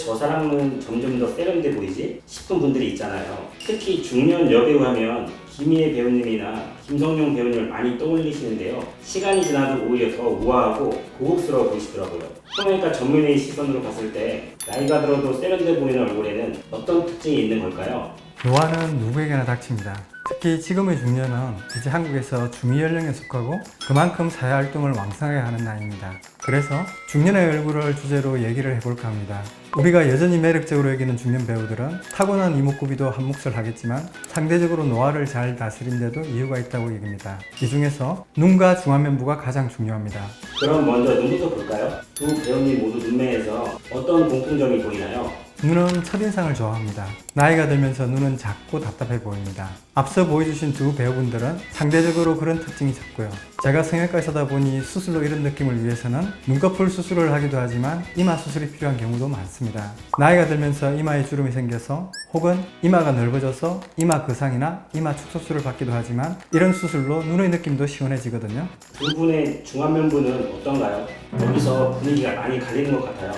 저 사람은 점점 더 세련돼 보이지? 싶은 분들이 있잖아요. 특히 중년 여배우 하면 김희애 배우님이나 김성룡 배우님을 많이 떠올리시는데요. 시간이 지나도 오히려 더 우아하고 고급스러워 보이시더라고요. 성형외과 전문의의 시선으로 봤을 때 나이가 들어도 세련돼 보이는 얼굴에는 어떤 특징이 있는 걸까요? 노화는 누구에게나 닥칩니다. 특히 지금의 중년은 이제 한국에서 중위 연령에 속하고 그만큼 사회활동을 왕성하게 하는 나이입니다. 그래서 중년의 얼굴을 주제로 얘기를 해볼까 합니다. 우리가 여전히 매력적으로 여기는 중년 배우들은 타고난 이목구비도 한 몫을 하겠지만 상대적으로 노화를 잘 다스린 데도 이유가 있다고 얘기합니다. 이 중에서 눈과 중안면부가 가장 중요합니다. 그럼 먼저 눈부터 볼까요? 두 배우님 모두 눈매에서 어떤 공통점이 보이나요? 눈은 첫인상을 좋아합니다. 나이가 들면서 눈은 작고 답답해 보입니다. 앞서 보여주신 두 배우분들은 상대적으로 그런 특징이 적고요. 제가 성형외과에서다 보니 수술로 이런 느낌을 위해서는 눈꺼풀 수술을 하기도 하지만 이마 수술이 필요한 경우도 많습니다. 나이가 들면서 이마에 주름이 생겨서 혹은 이마가 넓어져서 이마 거상이나 이마 축소술을 받기도 하지만 이런 수술로 눈의 느낌도 시원해지거든요. 두 분의 중안면부는 어떤가요? 여기서 분위기가 많이 갈리는 것 같아요.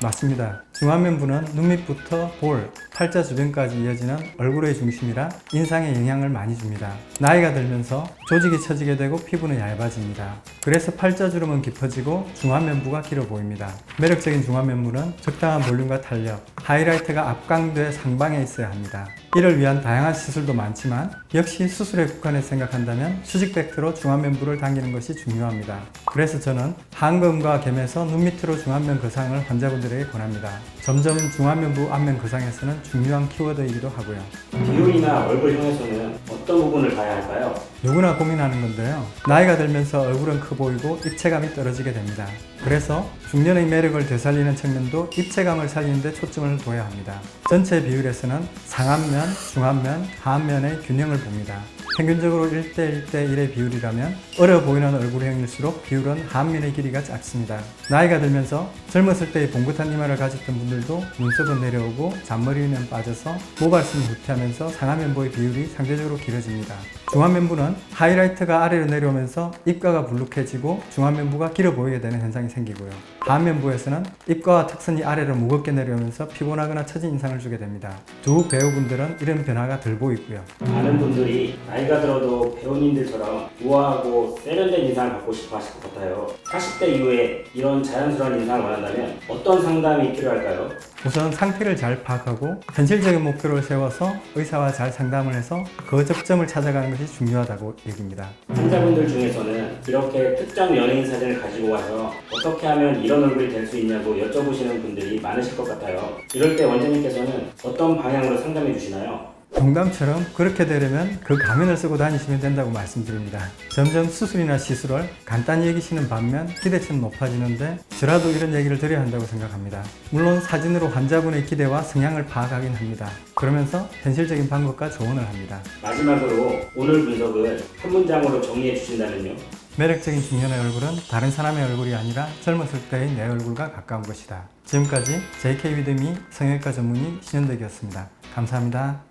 맞습니다. 중안면부는 눈 밑부터 볼, 팔자 주변까지 이어지는 얼굴의 중심이라 인상에 영향을 많이 줍니다. 나이가 들면서 조직이 처지게 되고 피부는 얇아집니다. 그래서 팔자주름은 깊어지고 중안면부가 길어 보입니다. 매력적인 중안면부는 적당한 볼륨과 탄력, 하이라이트가 앞광대 상방에 있어야 합니다. 이를 위한 다양한 시술도 많지만 역시 수술에 국한해서 생각한다면 수직 팩트로 중안면부를 당기는 것이 중요합니다. 그래서 저는 하안검과 겸해서 눈 밑으로 중안면 거상을 환자분들에게 권합니다. 점점 중안면부 안면 거상에서는 중요한 키워드이기도 하고요. 비율이나 얼굴형에서는 어떤 부분을 봐야 할까요? 누구나 고민하는 건데요. 나이가 들면서 얼굴은 커 보이고 입체감이 떨어지게 됩니다. 그래서 중년의 매력을 되살리는 측면도 입체감을 살리는 데 초점을 둬야 합니다. 전체 비율에서는 상안면, 중안면, 하안면의 균형을 봅니다. 평균적으로 1:1:1의 비율이라면 어려 보이는 얼굴형일수록 비율은 하안면의 길이가 짧습니다. 나이가 들면서 젊었을 때의 봉긋한 이마를 가졌던 분들도 눈썹은 내려오고 잔머리는 빠져서 모발선이 후퇴하면서 상안면부의 비율이 상대적으로 길어집니다. 중안면부는 하이라이트가 아래로 내려오면서 입가가 불룩해지고 중안면부가 길어 보이게 되는 현상이 생기고요. 하안면부에서는 입가와 턱선이 아래로 무겁게 내려오면서 피곤하거나 처진 인상을 주게 됩니다. 두 배우분들은 이런 변화가 덜 보이고요. 많은 분들이 나이가 들어도 배우님들처럼 우아하고 세련된 인상을 갖고 싶어 하실 것 같아요. 40대 이후에 이런 자연스러운 인상을 원한다면 어떤 상담이 필요할까요? 우선 상태를 잘 파악하고 현실적인 목표를 세워서 의사와 잘 상담을 해서 그 접점을 찾아가는 것이 중요하다고 얘기합니다. 환자분들 중에서는 이렇게 특정 연예인 사진을 가지고 와서 어떻게 하면 이런 얼굴이 될 수 있냐고 여쭤보시는 분들이 많으실 것 같아요. 이럴 때 원장님께서는 어떤 방향으로 상담해 주시나요? 농담처럼 그렇게 되려면 그 가면을 쓰고 다니시면 된다고 말씀드립니다. 점점 수술이나 시술을 간단히 여기시는 반면 기대치는 높아지는데 저라도 이런 얘기를 드려야 한다고 생각합니다. 물론 사진으로 환자분의 기대와 성향을 파악하긴 합니다. 그러면서 현실적인 방법과 조언을 합니다. 마지막으로 오늘 분석을 한 문장으로 정리해 주신다면요? 매력적인 중년의 얼굴은 다른 사람의 얼굴이 아니라 젊었을 때의 내 얼굴과 가까운 것이다. 지금까지 JK 위드미 성형외과 전문의 신현덕이었습니다. 감사합니다.